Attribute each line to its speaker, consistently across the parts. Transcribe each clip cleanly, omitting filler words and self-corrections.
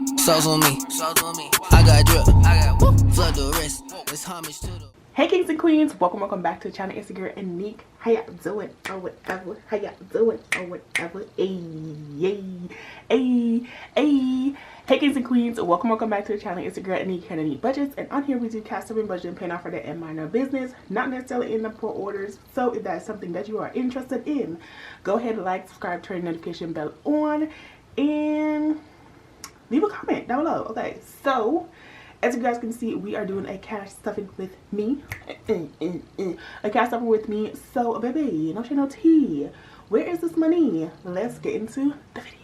Speaker 1: Sauce on me. I got drip. Flood the wrist. It's homage to the.
Speaker 2: Hey kings and queens, welcome back to the channel. It's your girl Anique. How y'all doing or whatever? How y'all doing or whatever? Hey kings and queens, welcome back to the channel. It's your girl Anique and Anique Budgets, and on here we do cash stuffing, budgeting, paying off for that and minor business, not necessarily in the pro orders. So if that's something that you are interested in, go ahead and like, subscribe, turn the notification bell on, and leave a comment down below. Okay, so as you guys can see, we are doing a cash stuffing with me. A cash stuffing with me. So, baby, no shade, no tea. Where is this money? Let's get into the video.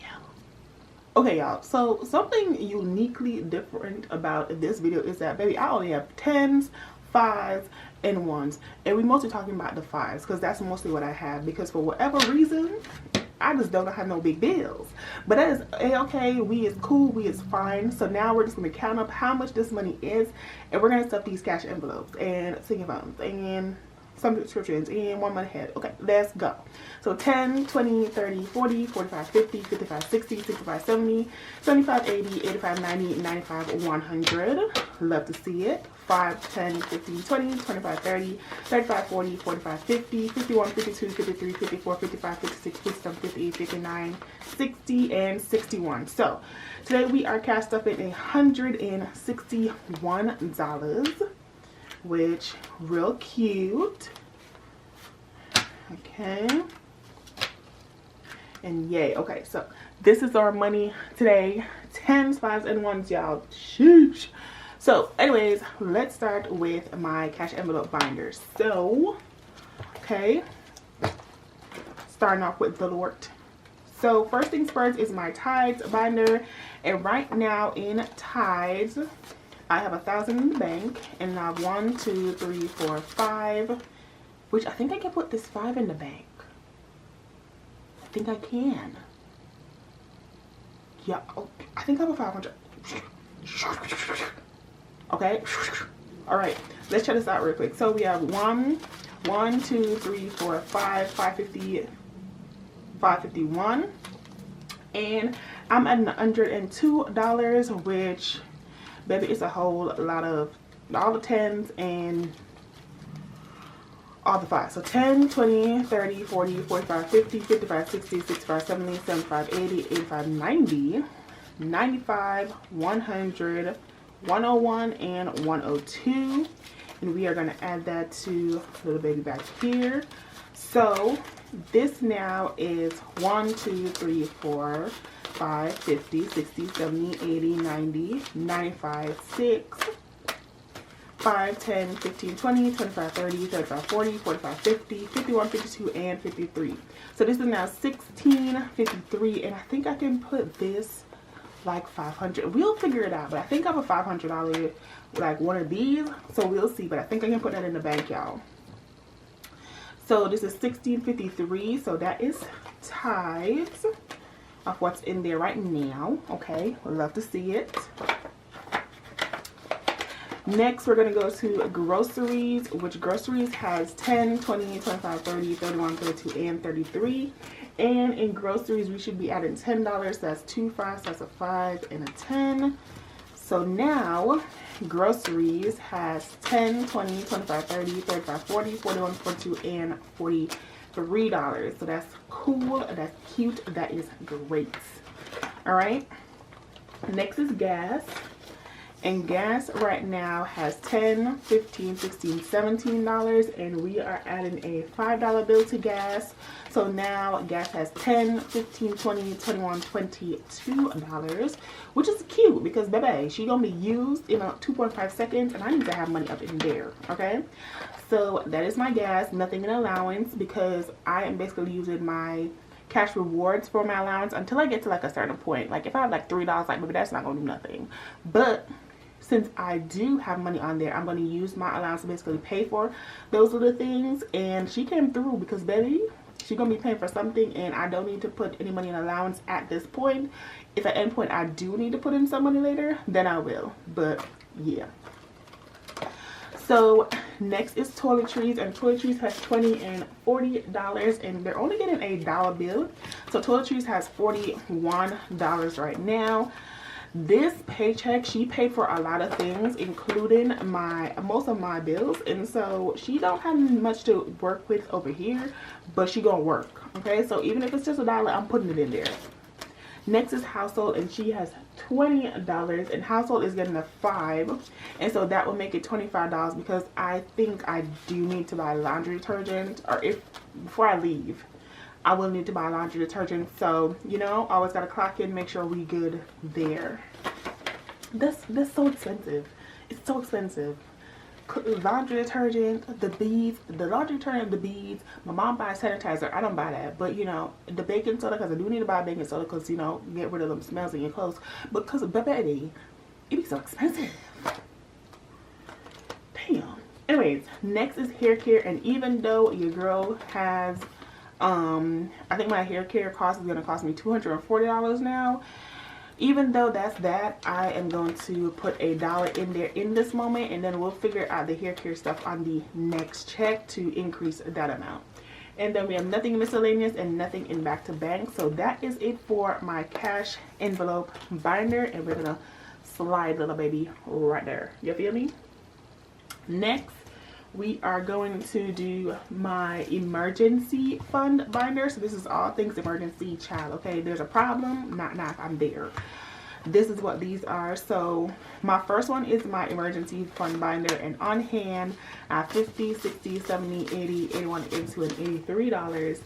Speaker 2: Okay, y'all. So, something uniquely different about this video is that, baby, I only have 10s, 5s, and 1s. And we're mostly talking about the 5s because that's mostly what I have. Because for whatever reason, I just don't have no big bills. But that is a-okay. We is cool. We is fine. So now we're just going to count up how much this money is. And we're going to stuff these cash envelopes and sinking funds and some subscriptions and 1 month ahead. Okay, let's go. So 10, 20, 30, 40, 45, 50, 55, 60, 65, 70, 75, 80, 85, 90, 95, 100. Love to see it. 5, 10, 15, 20, 25, 30, 35, 40, 45, 50, 51, 52, 53, 54, 55, 56, 57, 58, 59, 60, and 61. So today we are cash stuffing $161, which real cute. Okay. And yay. Okay, so this is our money today. 10s, 5s, and 1s, y'all. Sheesh. So anyways, let's start with my cash envelope binder. So, okay, starting off with the Lord. So first things first is my Tides binder. And right now in Tides, I have 1,000 in the bank. And I have 1, 2, 3, 4, 5. Which I think I can put this 5 in the bank. I think I can. Yeah, oh, I think I have a 500. Okay, all right, let's check this out real quick. So we have 1, 2, 3, 4, 5, 550, 551, and I'm at $102, which, baby, it's a whole lot of all the 10s and all the 5s. So 10, 20, 30, 40, 45, 50, 55, 60, 65, 70, 75, 80, 85, 90, 95, 100, 101, and 102. And we are going to add that to little baby back here. So this now is 1, 2, 3, 4, 5, 50, 60, 70, 80, 90, 95, 6, 5, 10, 15, 20, 25, 30, 35, 40, 45, 50, 51, 52, and 53. So this is now 1653, and I think I can put this like 500. We'll figure it out, but I think I have a $500 like one of these, so we'll see. But I think I can put that in the bank, y'all. So this is 1653, so that is Tides of what's in there right now. Okay, we'd love to see it. Next, we're going to go to groceries, which groceries has 10, 20, 25, 30, 31, 32, and 33. And in groceries, we should be adding $10. That's 2 5s, that's a 5 and a 10. So now, groceries has 10, 20, 25, 30, 35, 40, 41, 42, and $43. So that's cool, that's cute, that is great. All right. Next is gas. And gas right now has 10, 15, 16, $17, and we are adding a $5 bill to gas. So now gas has 10, 15, 20, 21, $22, which is cute because baby, she gonna be used in 2.5 seconds, and I need to have money up in there. Okay, so that is my gas, nothing in allowance, because I am basically using my cash rewards for my allowance until I get to like a certain point. Like if I have like $3, like maybe that's not gonna do nothing, but since I do have money on there, I'm going to use my allowance to basically pay for those little things. And she came through because, baby, she's going to be paying for something, and I don't need to put any money in allowance at this point. If at any point I do need to put in some money later, then I will. But, yeah. So next is toiletries, and toiletries has $20 and $40, and they're only getting a dollar bill. So toiletries has $41 right now. This paycheck, she paid for a lot of things, including most of my bills, and so she don't have much to work with over here, but she gonna work. Okay, so even if it's just $1, I'm putting it in there. Next is household, and she has $20, and household is getting a 5, and so that will make it $25 because I think I do need to buy laundry detergent, or if before I leave I will need to buy laundry detergent. So you know, always gotta clock in, make sure we good there. That's so expensive. It's so expensive. Laundry detergent, the beads, the laundry detergent, the beads. My mom buys sanitizer. I don't buy that, but you know, the baking soda, because I do need to buy baking soda because, you know, get rid of them smells in your clothes. But because of baby, it be so expensive. Damn. Anyways, next is hair care, and even though your girl has I think my hair care cost is going to cost me $240 now. Even though that's that, I am going to put $1 in there in this moment, and then we'll figure out the hair care stuff on the next check to increase that amount. And then we have nothing miscellaneous and nothing in back to bank. So that is it for my cash envelope binder, and we're gonna slide little baby right there. You feel me? Next, we are going to do my emergency fund binder. So this is all things emergency, child. Okay, there's a problem, not I'm there. This is what these are. So my first one is my emergency fund binder, and on hand I have $50, $60, $70, $80, $81, $82, and $83,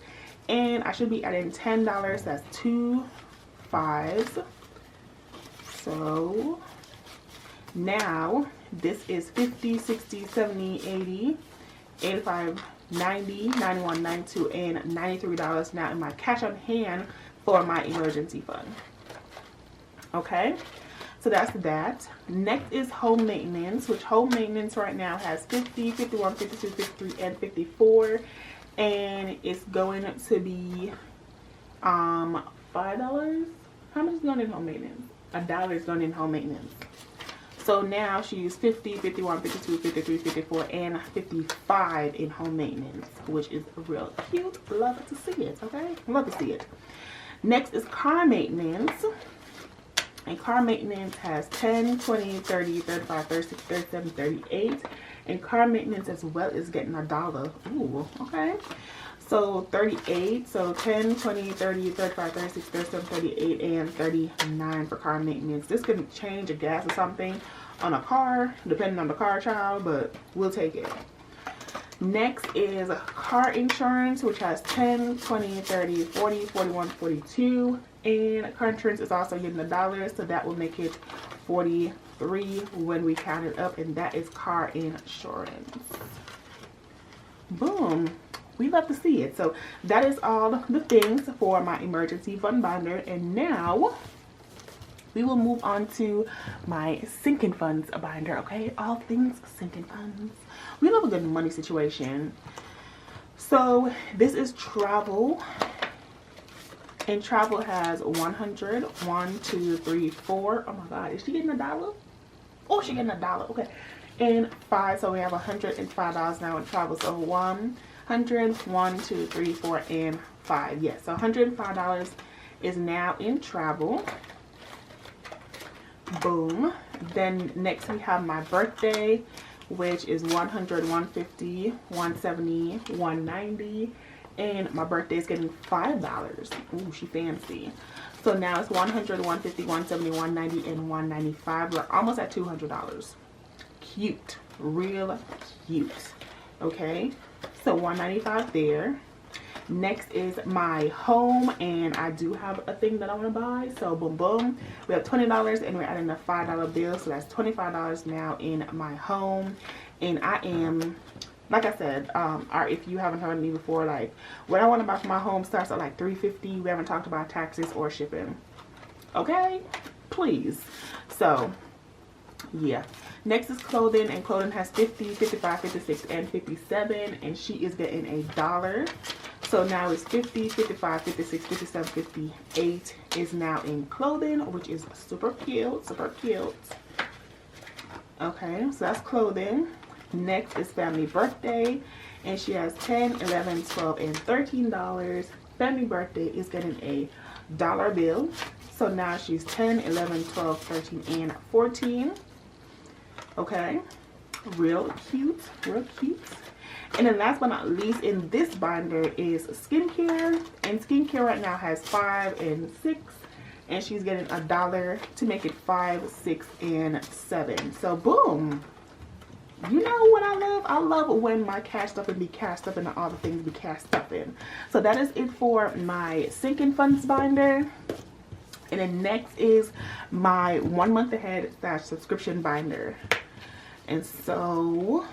Speaker 2: and I should be adding $10. That's 2 5s. So now this is 50, 60, 70, 80, 85, 90, 91, 92, and $93 now in my cash on hand for my emergency fund. Okay, so that's that. Next is home maintenance, which home maintenance right now has 50, 51, 52, 53, and 54, and it's going to be $5. How much is going in home maintenance? $1 is going in home maintenance. So now she's 50, 51, 52, 53, 54, and 55 in home maintenance, which is real cute. Love to see it, okay? Love to see it. Next is car maintenance. And car maintenance has 10, 20, 30, 35, 36, 37, 38. And car maintenance as well is getting $1. Ooh, okay. So 38, so 10, 20, 30, 35, 36, 37, 38, and 39 for car maintenance. This could change a gas or something on a car, depending on the car, child, but we'll take it. Next is car insurance, which has 10, 20, 30, 40, 41, 42. And car insurance is also getting $1, so that will make it 43 when we count it up, and that is car insurance. Boom. We love to see it. So that is all the things for my emergency fund binder, and now we will move on to my sinking funds binder. Okay, all things sinking funds. We love a good money situation. So this is travel, and travel has 100, 1, 2, 3, 4. Oh my God, is she getting $1? Oh, she getting $1. Okay, and 5. So we have $105 now in travel. So 100, 1, 2, 3, 4, and 5. Yes, so $105 is now in travel. Boom. Then next we have my birthday, which is 100, 150, 170, 190, and my birthday is getting $5. Ooh, she fancy. So now it's 100, 150, 170, 190, and 195. We're almost at $200. Cute, real cute. Okay, so 195 there. Next is my home, and I do have a thing that I want to buy. So boom boom, we have $20, and we're adding a $5 bill, so that's $25 now in my home. And I am, like I said, or if you haven't heard me before, like what I want to buy for my home starts at like $350. We haven't talked about taxes or shipping, okay, please. So yeah, next is clothing, and clothing has 50, 55, 56, and 57, and she is getting $1. So now it's 50, 55, 56, 57, 58 is now in clothing, which is super cute, super cute. Okay, so that's clothing. Next is family birthday, and she has 10, 11, 12, and $13. Family birthday is getting $1 bill. So now she's 10, 11, 12, 13, and 14. Okay, real cute, real cute. And then last but not least in this binder is skincare. And skincare right now has 5 and 6. And she's getting $1 to make it 5, 6, and 7. So boom. You know what I love? I love when my cash stuffing be cash stuffing and all the things be cash stuffing. So that is it for my sinking funds binder. And then next is my 1 month ahead / subscription binder. And so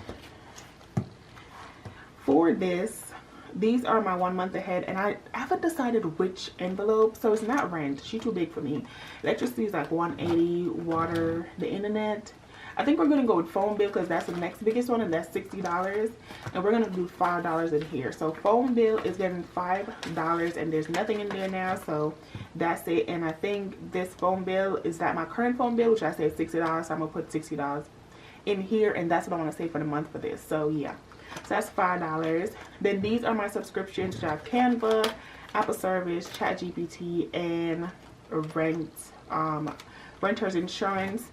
Speaker 2: for this, these are my 1 month ahead, and I haven't decided which envelope. So it's not rent, she's too big for me. Electricity is like $180, water, the internet, I think we're gonna go with phone bill because that's the next biggest one, and that's $60. And we're gonna do $5 in here. So phone bill is getting $5, and there's nothing in there now, so that's it. And I think this phone bill is that my current phone bill, which I said $60, so I'm gonna put $60 in here, and that's what I want to save for the month for this. So yeah, so that's $5. Then these are my subscriptions, which I have Canva, Apple Service, ChatGPT, and renter's insurance.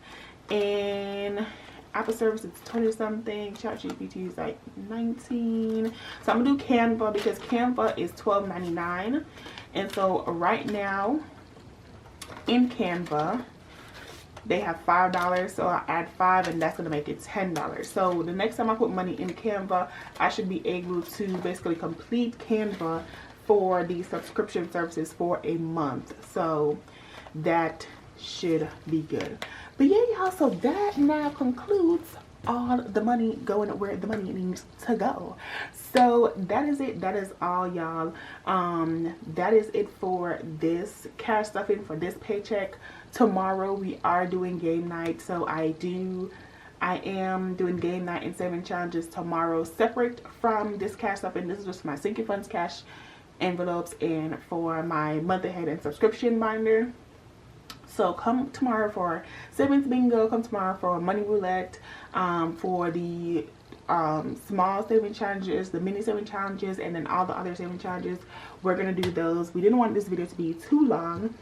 Speaker 2: And Apple Service is 20 something, ChatGPT is like 19. So I'm gonna do Canva because Canva is $12.99. And so right now in Canva they have $5, so I add 5 and that's gonna make it $10. So the next time I put money in Canva, I should be able to basically complete Canva for the subscription services for a month. So that should be good. But yeah, y'all, so that now concludes all the money going where the money needs to go. So that is it. That is all, y'all. That is it for this cash stuffing, for this paycheck. Tomorrow we are doing game night, so I am doing game night and 7 challenges tomorrow, separate from this cash stuffing. This is just my sinking funds cash envelopes and for my month ahead and subscription binder. So come tomorrow for 7th bingo, come tomorrow for money roulette, for the small saving challenges, the mini saving challenges, and then all the other saving challenges. We're gonna do those. We didn't want this video to be too long.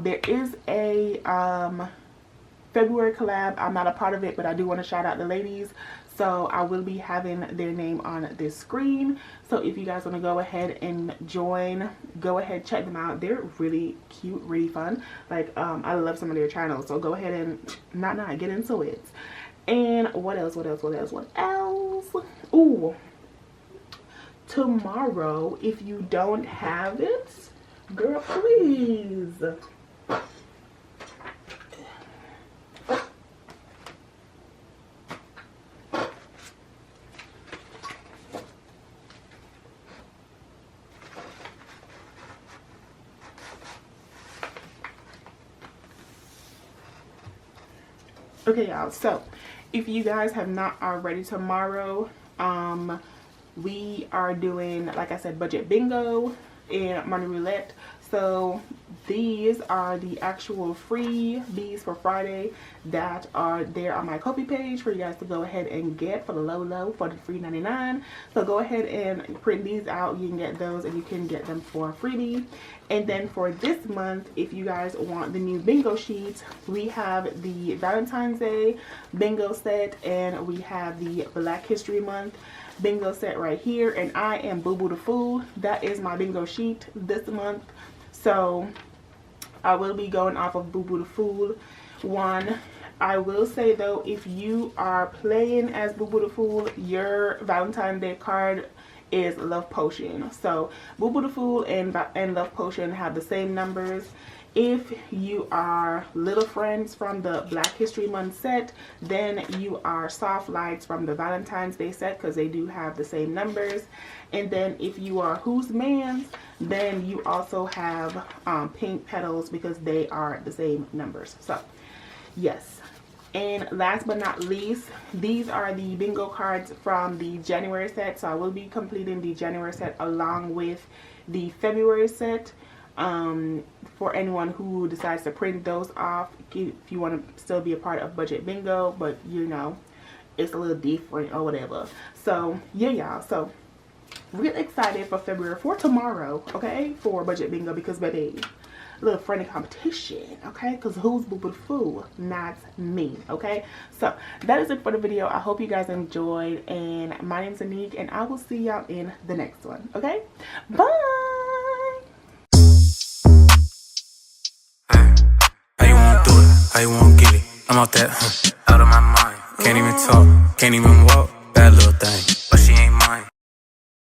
Speaker 2: There is a February collab. I'm not a part of it, but I do want to shout out the ladies. So I will be having their name on this screen. So if you guys want to go ahead and join, go ahead, check them out. They're really cute, really fun. Like, I love some of their channels. So go ahead and get into it. And what else? Ooh, tomorrow, if you don't have it, girl, please. Okay, y'all, so if you guys have not already, tomorrow we are doing, like I said, budget bingo and money roulette. So these are the actual freebies for Friday that are there on my Ko-fi page for you guys to go ahead and get for the low for the free 99. So go ahead and print these out. You can get those and you can get them for a freebie. And then for this month, if you guys want the new bingo sheets, we have the Valentine's Day bingo set and we have the Black History Month bingo set right here. And I am Boo Boo the Fool. That is my bingo sheet this month. So I will be going off of Boo Boo the Fool one. I will say though, if you are playing as Boo Boo the Fool, your Valentine's Day card is Love Potion. So Boo Boo the Fool and Love Potion have the same numbers. If you are Little Friends from the Black History Month set, then you are Soft Lights from the Valentine's Day set because they do have the same numbers. And then if you are Who's Man's, then you also have Pink Petals because they are the same numbers. So yes. And last but not least, these are the bingo cards from the January set. So I will be completing the January set along with the February set. For anyone who decides to print those off, if you want to still be a part of budget bingo, but you know it's a little different or whatever. So yeah, y'all, so really excited for February, for tomorrow, okay, for budget bingo, because baby, little friendly competition, okay? Because who's boo boo fool? Not me, okay? So that is it for the video. I hope you guys enjoyed, and my name's Anique, and I will see y'all in the next one, okay? Bye.
Speaker 3: How you wanna do it? How you wanna get it? I'm out that, out of my mind. Can't even talk, can't even walk.